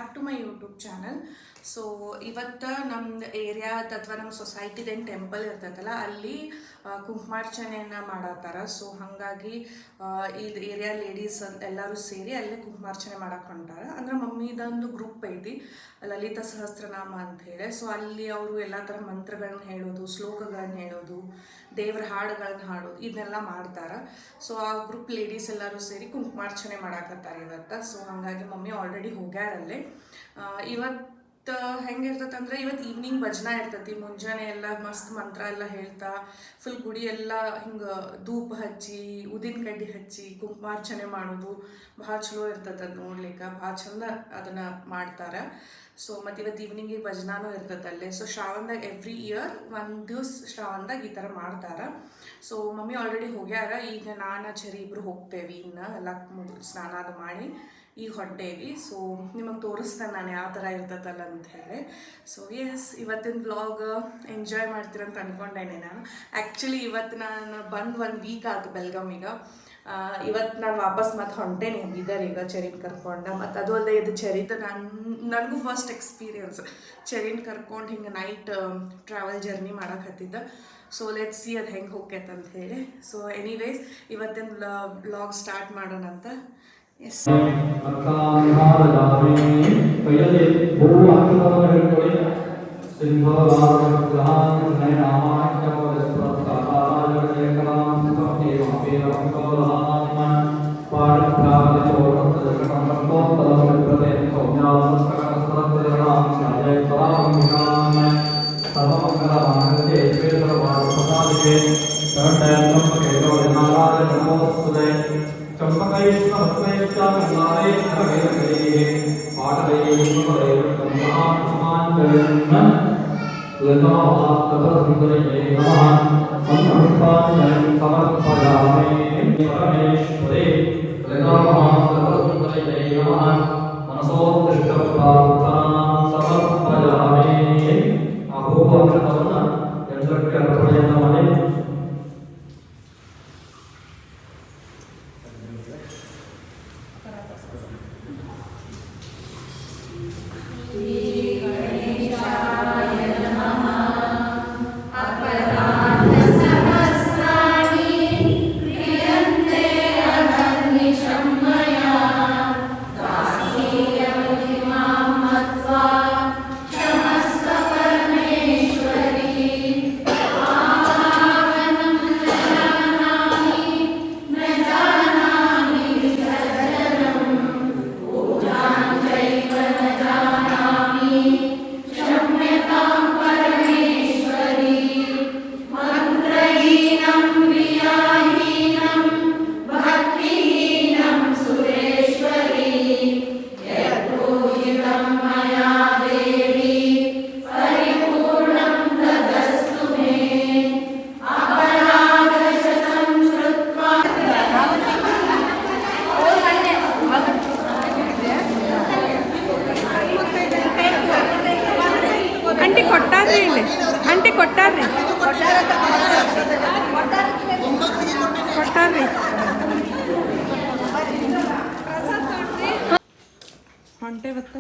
Back to my YouTube channel. So ಇವತ್ತು ನಮ್ದು ಏರಿಯಾದ ಅಥವಾ ನಮ್ಮ ಸೊಸೈಟಿದೇನು ಟೆಂಪಲ್ ಇರ್ತೈತಲ್ಲ ಅಲ್ಲಿ ಕುಂಕುಮಾರ್ಚನೆಯನ್ನು ಮಾಡತ್ತಾರ. ಸೊ ಹಾಗಾಗಿ ಇದು ಏರಿಯಾ ಲೇಡೀಸ್ ಎಲ್ಲರೂ ಸೇರಿ ಅಲ್ಲೇ ಕುಂಕುಮಾರ್ಚನೆ ಮಾಡಕ್ಕೆ ಹೊಂಟಾರ. ಅಂದ್ರೆ ಮಮ್ಮಿದೊಂದು ಗ್ರೂಪ್ ಐತಿ ಲಲಿತಾ ಸಹಸ್ರನಾಮ ಅಂತ ಹೇಳಿ. ಸೊ ಅಲ್ಲಿ ಅವರು ಎಲ್ಲ ಥರ ಮಂತ್ರಗಳನ್ನ ಹೇಳೋದು, ಶ್ಲೋಕಗಳನ್ನ ಹೇಳೋದು, ದೇವರ ಹಾಡುಗಳನ್ನ ಹಾಡೋದು ಇದನ್ನೆಲ್ಲ ಮಾಡ್ತಾರೆ. ಸೊ ಆ ಗ್ರೂಪ್ ಲೇಡೀಸ್ ಎಲ್ಲರೂ ಸೇರಿ ಕುಂಕುಮಾರ್ಚನೆ ಮಾಡಾಕತ್ತಾರೆ ಇವತ್ತು. ಸೊ ಹಾಗಾಗಿ ಮಮ್ಮಿ ಆಲ್ರೆಡಿ ಹೋಗ್ಯಾರಲ್ಲೇ. ಇವತ್ತು ಹೆಂಗಿರ್ತೈತೆ ಅಂದರೆ ಇವತ್ತು ಈವ್ನಿಂಗ್ ಭಜನಾ ಇರ್ತೈತಿ. ಮುಂಜಾನೆ ಎಲ್ಲ ಮಸ್ತ್ ಮಂತ್ರ ಎಲ್ಲ ಹೇಳ್ತಾ ಫುಲ್ ಗುಡಿ ಎಲ್ಲ ಹಿಂಗೆ ಧೂಪ ಹಚ್ಚಿ ಉದಿನ ಕಡ್ಡಿ ಹಚ್ಚಿ ಕುಂಕುಮಾರ್ಚನೆ ಮಾಡೋದು ಭಾಳ ಚಲೋ ಇರ್ತೈತೆ. ಅದು ನೋಡ್ಲಿಕ್ಕೆ ಭಾಳ ಚಂದ ಅದನ್ನು ಮಾಡ್ತಾರೆ. ಸೊ ಮತ್ತು ಇವತ್ತು ಈವ್ನಿಂಗಿಗೆ ಭಜನಾನೂ ಇರ್ತೈತೆ ಅಲ್ಲೇ. ಸೊ ಶ್ರಾವಣದಾಗ ಎವ್ರಿ ಇಯರ್ ಒಂದು ದಿವ್ಸ ಶ್ರಾವಣದಾಗ ಈ ಥರ ಮಾಡ್ತಾರೆ. ಸೊ ಮಮ್ಮಿ ಆಲ್ರೆಡಿ ಹೋಗ್ಯಾರ. ಈಗ ನಾನು ಚೆರಿ ಇಬ್ಬರು ಹೋಗ್ತೇವೆ. ಇನ್ನು ಎಲ್ಲ ಸ್ನಾನ ಅದು ಮಾಡಿ ಈಗ ಹೊಟ್ಟೇವಿ. ಸೊ ನಿಮಗೆ ತೋರಿಸ್ತೇನೆ ನಾನು ಯಾವ ಥರ ಇರ್ತೈತಲ್ಲ ಅಂತ ಹೇಳಿ. ಸೊ ಎಸ್, ಇವತ್ತಿನ ವ್ಲಾಗ್ ಎಂಜಾಯ್ ಮಾಡ್ತೀರಂತ ಅಂದ್ಕೊಂಡೇನೆ ನಾನು. ಆ್ಯಕ್ಚುಲಿ ಇವತ್ತು ನಾನು ಬಂದು 1 ವೀಕ್ ಆಯ್ತು ಬೆಲ್ಗಾಮಿಗೆ. ಇವತ್ತು ನಾನು ವಾಪಸ್ ಮತ್ತೆ ಹೊಂಟೇನೆ ಬೀದರಿಗೆ ಚೆರಿನ ಕರ್ಕೊಂಡು. ಮತ್ತು ಅದು ಅಲ್ಲದೆ ಇದು ಚೆರಿದ ನನಗೂ ಫಸ್ಟ್ ಎಕ್ಸ್ಪೀರಿಯನ್ಸ್ ಚೆರಿನ ಕರ್ಕೊಂಡು ಹಿಂಗೆ ನೈಟ್ ಟ್ರಾವೆಲ್ ಜರ್ನಿ ಮಾಡಕ್ಕೆ ಹತ್ತಿದ್ದ. ಸೊ ಲೆಟ್ಸ್ ಸಿ ಅದು ಹೆಂಗೆ ಹೋಗ್ತೈತೆ ಅಂತ ಹೇಳಿ. ಸೊ ಎನಿವೇಸ್ ಇವತ್ತಿನ ವ್ಲಾಗ್ ಸ್ಟಾರ್ಟ್ ಮಾಡೋಣ ಅಂತ. ಎಸ್, ಹೊಂಟೆ ಬತ್ತ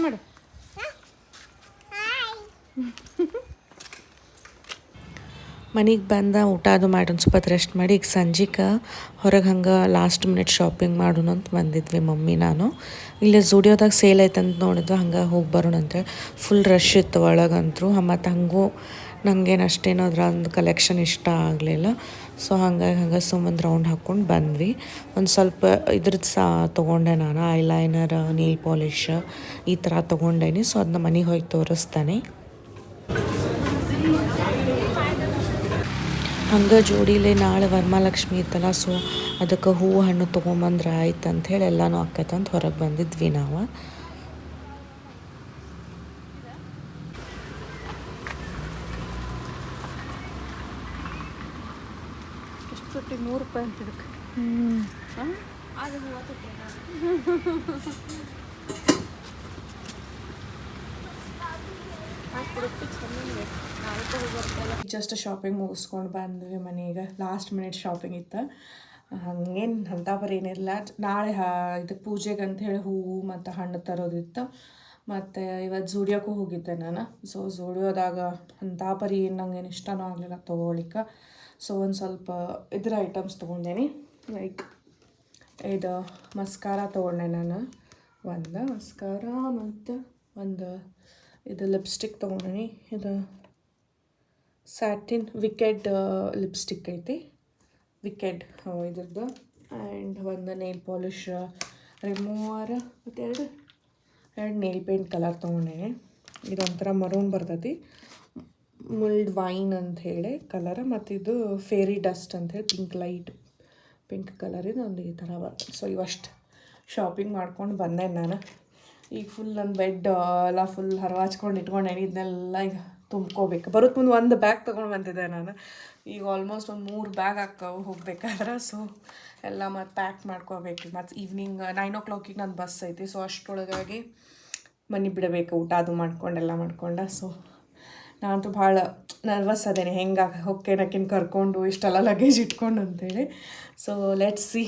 ಮಾಡು. ಮನೆಗೆ ಬಂದ ಊಟ ಅದು ಮಾಡಿ ಒಂದು ಸ್ವಲ್ಪ ರೆಸ್ಟ್ ಮಾಡಿ ಈಗ ಸಂಜೆಗೆ ಹೊರಗೆ ಹಂಗೆ ಲಾಸ್ಟ್ ಮಿನಿಟ್ ಶಾಪಿಂಗ್ ಮಾಡೋಣ ಅಂತ ಬಂದಿದ್ವಿ ಮಮ್ಮಿ ನಾನು. ಇಲ್ಲಿ ಝೂಡಿಯೋದಾಗ ಸೇಲ್ ಐತೆ ಅಂತ ನೋಡಿದ್ವಿ, ಹಂಗೆ ಹೋಗಿ ಬರೋಣ ಅಂತೇಳಿ. ಫುಲ್ ರಶ್ ಇತ್ತು ಒಳಗಂತರೂ. ಮತ್ತು ಹಂಗೂ ನನಗೇನು ಅಷ್ಟೇನೋ ಅದ್ರ ಒಂದು ಕಲೆಕ್ಷನ್ ಇಷ್ಟ ಆಗಲಿಲ್ಲ. ಸೊ ಹಂಗೆ ಸುಮ್ಮನೆ ರೌಂಡ್ ಹಾಕ್ಕೊಂಡು ಬಂದ್ವಿ. ಒಂದು ಸ್ವಲ್ಪ ಇದ್ರದ್ದು ಸಹ ತೊಗೊಂಡೆ ನಾನು, ಐಲೈನರ್, ನೀಲ್ ಪಾಲಿಶ್ ಈ ಥರ ತೊಗೊಂಡೇನಿ. ಸೊ ಅದನ್ನ ಮನೆಗೆ ಹೋಗಿ ತೋರಿಸ್ತಾನೆ. ಹಂಗೆ ಜೋಡಿಲೇ ನಾಳೆ ವರಮಹಾಲಕ್ಷ್ಮಿ ಇತ್ತಲ್ಲ. ಸೊ ಅದಕ್ಕೆ ಹೂವು ಹಣ್ಣು ತೊಗೊಂಬಂದ್ರೆ ಆಯ್ತು ಅಂಥೇಳಿ ಎಲ್ಲನೂ ಆಕೈತೆ ಅಂತ ಹೊರಗೆ ಬಂದಿದ್ವಿ ನಾವು. ಎಷ್ಟು 100 ರೂಪಾಯಿ ಅಂತ ಇದಕ್ಕೆ. ಅದು 30 ರೂಪಾಯಿ. ಜಸ್ಟ್ ಶಾಪಿಂಗ್ ಮುಗಿಸ್ಕೊಂಡು ಬಂದ್ವಿ ಮನೆಗೆ. ಲಾಸ್ಟ್ ಮಿನಿಟ್ ಶಾಪಿಂಗ್ ಇತ್ತು. ಹಂಗೇನು ಅಂಥ ಬರೀ ಏನಿಲ್ಲ. ನಾಳೆ ಇದು ಪೂಜೆಗೆ ಅಂಥೇಳಿ ಹೂವು ಮತ್ತು ಹಣ್ಣು ತರೋದಿತ್ತು. ಮತ್ತು ಇವತ್ತು ಝೂಡಿಯೋಕ್ಕೂ ಹೋಗಿದ್ದೆ ನಾನು. ಸೊ ಝೂಡಿಯೋದಾಗ ಅಂಥ ಪರಿ ಏನು ನಂಗೇನು ಇಷ್ಟನೂ ಆಗಲಿಲ್ಲ ತೊಗೊಳಿಕ್ಕೆ. ಸೊ ಒಂದು ಸ್ವಲ್ಪ ಇದ್ರ ಐಟಮ್ಸ್ ತೊಗೊಂಡೇನಿ. ಲೈಕ್ ಇದು ಮಸ್ಕಾರ ತೊಗೊಂಡೆ ನಾನು. ಒಂದು ಮಸ್ಕಾರ ಮತ್ತು ಒಂದು ಇದು ಲಿಪ್ಸ್ಟಿಕ್ ತೊಗೊಂಡಿನಿ. ಇದು ಸ್ಯಾಟಿನ್ ವಿಕೆಡ್ ಲಿಪ್ಸ್ಟಿಕ್ ಐತಿ, ವಿಕೆಡ್ ಇದ್ರದ್ದು. ಆ್ಯಂಡ್ ಒಂದು ನೇಲ್ ಪಾಲಿಷ್ ರಿಮೂವರ್ ಮತ್ತು ಎರಡು ನೇಲ್ ಪೇಂಟ್ ಕಲರ್ ತೊಗೊಂಡೇನೆ. ಇದೊಂಥರ ಮರೂನ್ ಬರ್ತೈತಿ, ಮುಲ್ಡ್ ವೈನ್ ಅಂಥೇಳಿ ಕಲರ್. ಮತ್ತು ಇದು ಫೇರಿ ಡಸ್ಟ್ ಅಂಥೇಳಿ ಲೈಟ್ ಪಿಂಕ್ ಕಲರಿದು ಒಂದು ಈ ಥರ ಬರ್ತದೆ. ಸೊ ಇವಷ್ಟು ಶಾಪಿಂಗ್ ಮಾಡ್ಕೊಂಡು ಬಂದೆ ನಾನು. ಈಗ ಫುಲ್ ನನ್ನ ಬೆಡ್ ಎಲ್ಲ ಫುಲ್ ಹರವಾಚ್ಕೊಂಡು ಇಟ್ಕೊಂಡೇನಿ. ಇದನ್ನೆಲ್ಲ ಈಗ ತುಂಬ್ಕೋಬೇಕು. ಬರೋದು ಮುಂದೆ ಒಂದು ಬ್ಯಾಗ್ ತೊಗೊಂಡು ಬಂದಿದ್ದೆ ನಾನು. ಈಗ ಆಲ್ಮೋಸ್ಟ್ ಒಂದು 3 ಬ್ಯಾಗ್ ಹಾಕವು ಹೋಗ್ಬೇಕಾದ್ರೆ. ಸೊ ಎಲ್ಲ ಮತ್ತು ಪ್ಯಾಕ್ ಮಾಡ್ಕೋಬೇಕು. ಮತ್ತು ಈವ್ನಿಂಗ್ 9 o'clock ನನ್ನ ಬಸ್ ಐತಿ. ಸೊ ಅಷ್ಟರೊಳಗಾಗಿ ಮನೆ ಬಿಡಬೇಕು, ಊಟ ಅದು ಮಾಡ್ಕೊಂಡೆಲ್ಲ ಮಾಡ್ಕೊಂಡೆ. ಸೊ ನಾನಂತೂ ಭಾಳ ನರ್ವಸ್ ಅದೇನೆ, ಹೆಂಗೆ ಹೊಕ್ಕೇನಕ್ಕಿನ ಕರ್ಕೊಂಡು ಇಷ್ಟೆಲ್ಲ ಲಗೇಜ್ ಇಟ್ಕೊಂಡು ಅಂತೇಳಿ. So let's see.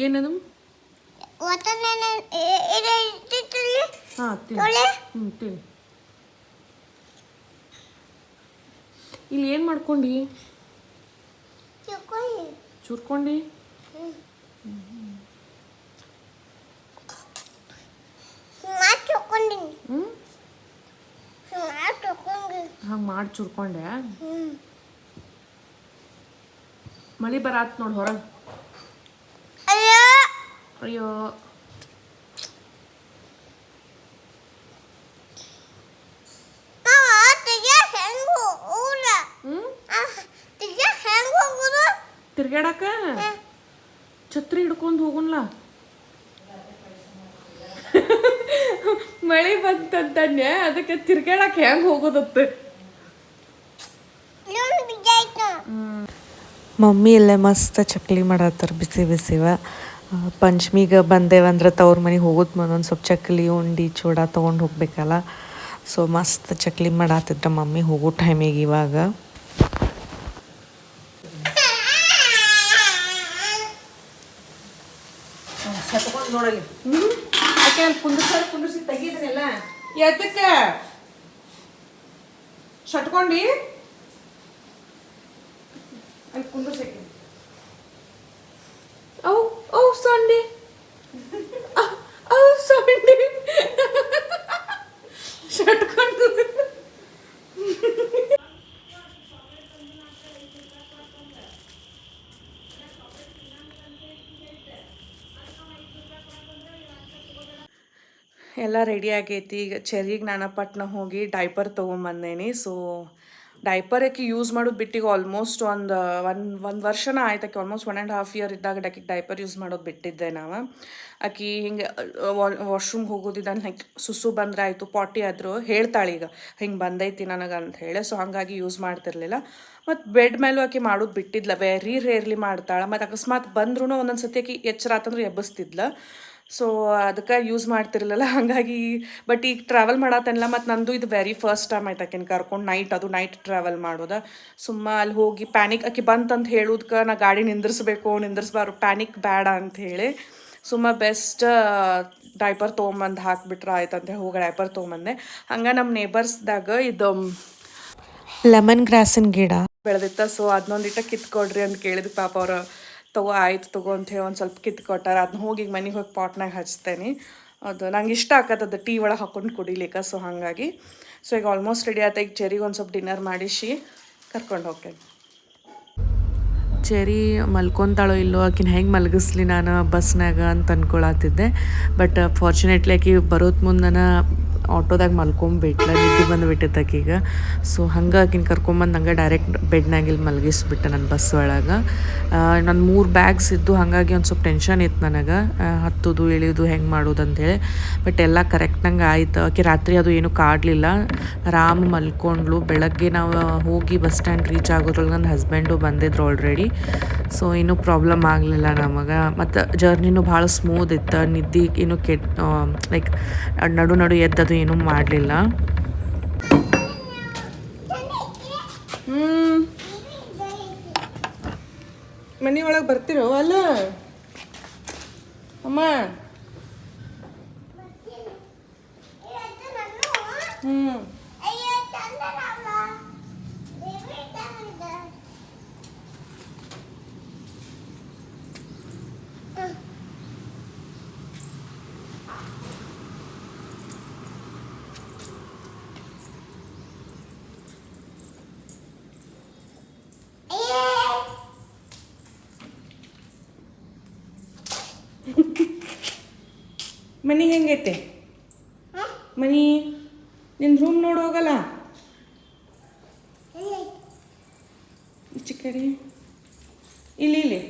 ಏನದು? ಹಾಂ ತಿನ್. ಇಲ್ಲಿ ಏನು ಮಾಡ್ಕೊಂಡು ಚೂರ್ಕೊಂಡು ಹಂಗೆ ಮಾಡಿ ಚೂರ್ಕೊಂಡೆ. ಮಳೆ ಬರಾತ್ ನೋಡಿ ಹೊರಗೆ. ಅಯ್ಯೋ ತಿರ್ಗಾಡಕ ಛತ್ರಿ ಹಿಡ್ಕೊಂಡು ಹೋಗೋಣ. ಮಳೆ ಬಂತಂತನ್ಯ, ಅದಕ್ಕೆ ತಿರ್ಗಾಡಕ್ಕೆ ಹೆಂಗೆ ಹೋಗೋದತ್ತ. ಮಮ್ಮಿ ಇಲ್ಲೇ ಮಸ್ತ್ ಚಕ್ಲಿ ಮಾಡತ್ತಾರ ಬಿಸಿ ಬಿಸಿವ. ಪಂಚಮಿಗೆ ಬಂದೇವಂದ್ರೆ ತವ್ರ ಮನೆಗೆ ಹೋಗೋದು ಮುಂದೊಂದು ಸ್ವಲ್ಪ ಚಕ್ಲಿ ಉಂಡಿ ಚೂಡ ತೊಗೊಂಡು ಹೋಗ್ಬೇಕಲ್ಲ. ಸೊ ಮಸ್ತ್ ಚಕ್ಲಿ ಮಾಡತ್ತಿದ್ರ ಮಮ್ಮಿ ಹೋಗೋ ಟೈಮಿಗೆ. ಇವಾಗ ನೋಡಲಿ ಕುಂದ್ರಿಸಿ ತೆಗಿದ್ರಲ್ಲ ಎದಕ್ಕೆ ಶಟ್ಕೊಂಡು ಅಲ್ಲಿ ಕುಂದ್ರಿಸಕ್ಕೆ. ಅವು ಸೊಂಡಿ ಸೊಂಡಿ ಶಟ್ಕೊಂಡು ಎಲ್ಲ ರೆಡಿ ಆಗೈತಿ. ಈಗ ಚೆರಿಗೆ ನಾನು ಪಟ್ನ ಹೋಗಿ ಡೈಪರ್ ತೊಗೊಂಬಂದೇನಿ. ಸೊ ಡೈಪರ್ ಆಕೆ ಯೂಸ್ ಮಾಡೋದು ಬಿಟ್ಟಿಗೆ ಆಲ್ಮೋಸ್ಟ್ ಒಂದು ವರ್ಷನ ಆಯ್ತು. ಆಕೆ ಆಲ್ಮೋಸ್ಟ್ 1.5 year ಇದ್ದಾಗ ಆಕೆ ಡೈಪರ್ ಯೂಸ್ ಮಾಡೋದು ಬಿಟ್ಟಿದ್ದೆ ನಾವು. ಆಕೆ ಹಿಂಗೆ ವಾಶ್ರೂಮ್ಗೆ ಹೋಗೋದಿದ್ದಾನೆ, ಹಿಂಗೆ ಸುಸು ಬಂದ್ರೆ ಆಯಿತು, ಪಾಟಿ ಆದರೂ ಹೇಳ್ತಾಳೆ ಈಗ ಹಿಂಗೆ ಬಂದೈತಿ ನನಗೆ ಅಂತ ಹೇಳಿ. ಸೊ ಹಾಗಾಗಿ ಯೂಸ್ ಮಾಡ್ತಿರ್ಲಿಲ್ಲ. ಮತ್ತು ಬೆಡ್ ಮೇಲೂ ಆಕೆ ಮಾಡೋದು ಬಿಟ್ಟಿದ್ಲ, ವೆರಿ ರೇರ್ಲಿ ಮಾಡ್ತಾಳೆ. ಮತ್ತು ಅಕಸ್ಮಾತ್ ಬಂದ್ರೂ ಒಂದೊಂದು ಸತಿ ಆಕೆ ಎಚ್ಚರ ಆತಂದ್ರೆ ಎಬ್ಬಿಸ್ತಿದ್ಲ. ಸೊ ಅದಕ್ಕೆ ಯೂಸ್ ಮಾಡ್ತಿರ್ಲಿಲ್ಲ. ಹಾಗಾಗಿ ಬಟ್ ಈಗ ಟ್ರಾವೆಲ್ ಮಾಡತ್ತೇನಿಲ್ಲ. ಮತ್ತು ನಂದು ಇದು ವೆರಿ ಫಸ್ಟ್ ಟೈಮ್ ಆಯ್ತು ಆಕೆನ ಕರ್ಕೊಂಡು ನೈಟ್ ಟ್ರಾವೆಲ್ ಮಾಡೋದು. ಸುಮ್ಮ ಅಲ್ಲಿ ಹೋಗಿ ಪ್ಯಾನಿಕ್ ಆಕೆ ಬಂತಂತ ಹೇಳೋದಕ್ಕೆ ನಾ ಗಾಡಿ ನಿಂದಿರ್ಸ್ಬಾರು, ಪ್ಯಾನಿಕ್ ಬೇಡ ಅಂಥೇಳಿ ಸುಮ್ಮ ಬೆಸ್ಟ್ ಡೈಪರ್ ತೊಗೊಂಬಂದು ಹಾಕ್ಬಿಟ್ರೆ ಆಯ್ತು ಅಂತೇಳಿ ಹೋಗಿ ಡೈಪರ್ ತೊಗೊಂಬಂದೆ. ಹಂಗೆ ನಮ್ಮ ನೇಬರ್ಸ್ದಾಗ ಇದು ಲೆಮನ್ ಗ್ರಾಸಿನ ಗಿಡ ಬೆಳೆದಿತ್ತ. ಸೊ ಅದನ್ನೊಂದಿಟ್ಟ ಕಿತ್ಕೊಡ್ರಿ ಅಂತ ಕೇಳಿದ್ವಿ. ಪಾಪ ಅವ್ರು ಆಯ್ತು ತಗೋ ಅಂಥೇಳಿ ಒಂದು ಸ್ವಲ್ಪ ಕಿತ್ಕೊಟ್ಟಾರ. ಅದನ್ನ ಹೋಗಿ ಮನೆಗೆ ಹೋಗಿ ಪಾಟ್ನಾಗ ಹಚ್ತೇನೆ. ಅದು ನಂಗೆ ಇಷ್ಟ ಆಕತ್ತದ ಟೀ ಒಳಗೆ ಹಾಕೊಂಡು ಕುಡಿಲಿಕ್ಕೆ. ಸೊ ಹಾಗಾಗಿ ಸೊ ಈಗ ಆಲ್ಮೋಸ್ಟ್ ರೆಡಿ ಆಯ್ತು. ಈಗ ಚೆರಿಗೆ ಒಂದು ಸ್ವಲ್ಪ ಡಿನ್ನರ್ ಮಾಡಿಸಿ ಕರ್ಕೊಂಡು ಹೋಗ್ತೇನೆ. ಚೆರಿ ಮಲ್ಕೊತಾಳೋ ಇಲ್ಲೋ, ಆಕಿನ ಹೆಂಗೆ ಮಲಗಿಸ್ಲಿ ನಾನು ಬಸ್ನಾಗ ಅಂತ ಅಂದ್ಕೊಳತ್ತಿದ್ದೆ. ಬಟ್ ಫಾರ್ಚುನೇಟ್ಲಿ ಆಕಿ ಬರೋದು ಮುಂದನ ಆಟೋದಾಗ ಮಲ್ಕೊಂಬಿಟ್ಲ, ನಿದ್ದೆ ಬಂದುಬಿಟ್ಟಿತ್ತು ಆಕಿಗೆ. ಸೊ ಹಂಗೆ ಆಕಿನ ಕರ್ಕೊಂಬಂದು ಹಂಗೆ ಡೈರೆಕ್ಟ್ ಬೆಡ್ನಾಗ ಇಲ್ಲಿ ಮಲಗಿಸ್ಬಿಟ್ಟೆ ನನ್ನ ಬಸ್ ಒಳಗೆ. ನನ್ನ 3 ಬ್ಯಾಗ್ಸ್ ಇದ್ದು ಹಾಗಾಗಿ ಒಂದು ಸ್ವಲ್ಪ ಟೆನ್ಷನ್ ಇತ್ತು ನನಗೆ, ಹತ್ತೋದು ಇಳಿಯೋದು ಹೆಂಗೆ ಮಾಡೋದು ಅಂಥೇಳಿ. ಬಟ್ ಎಲ್ಲ ಕರೆಕ್ಟ್ನಂಗೆ ಆಯ್ತು. ಆಕೆ ರಾತ್ರಿ ಅದು ಏನೂ ಕಾಡಲಿಲ್ಲ, ಆರಾಮ್ ಮಲ್ಕೊಂಡ್ಲು. ಬೆಳಗ್ಗೆ ನಾವು ಹೋಗಿ ಬಸ್ ಸ್ಟ್ಯಾಂಡ್ ರೀಚ್ ಆಗೋದ್ರೊಳಗೆ ನನ್ನ ಹಸ್ಬೆಂಡು ಬಂದಿದ್ರು ಆಲ್ರೆಡಿ. ಸೊ ಏನೂ ಪ್ರಾಬ್ಲಮ್ ಆಗಲಿಲ್ಲ ನಮಗೆ. ಮತ್ತು ಜರ್ನಿನೂ ಭಾಳ ಸ್ಮೂತ್ ಇತ್ತು, ನಿದ್ದೆ ಏನೂ ಲೈಕ್ ನಡು ಎದ್ದದು ಏನೂ ಮಾಡಲಿಲ್ಲ. ಮನೆ ಒಳಗೆ ಬರ್ತಿರೋ ಅಲ್ಲ ಅಮ್ಮ? ಹ್ಞೂ ಮನೆ ಹೆಂಗೈತೆ? ಮನಿ ನಿನ್ನ ರೂಮ್ ನೋಡಿ ಹೋಗಲ್ಲ ಚಿಕ್ಕಡಿ. ಇಲ್ಲಿ ಇಲ್ಲಿ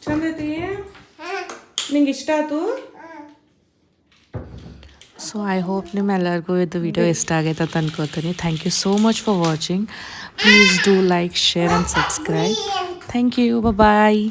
ಚಂದ ಐತಿ? ನಿಂಗೆ ಇಷ್ಟ ಆಯ್ತು? ಸೊ ಐ ಹೋಪ್ ನಿಮ್ಮೆಲ್ಲರಿಗೂ ಇದು ವಿಡಿಯೋ ಇಷ್ಟ ಆಗೈತೆ ಅಂತ ಅನ್ಕೋತೀನಿ. Thank you so much for watching. Please do like, share and subscribe. Thank you. Bye.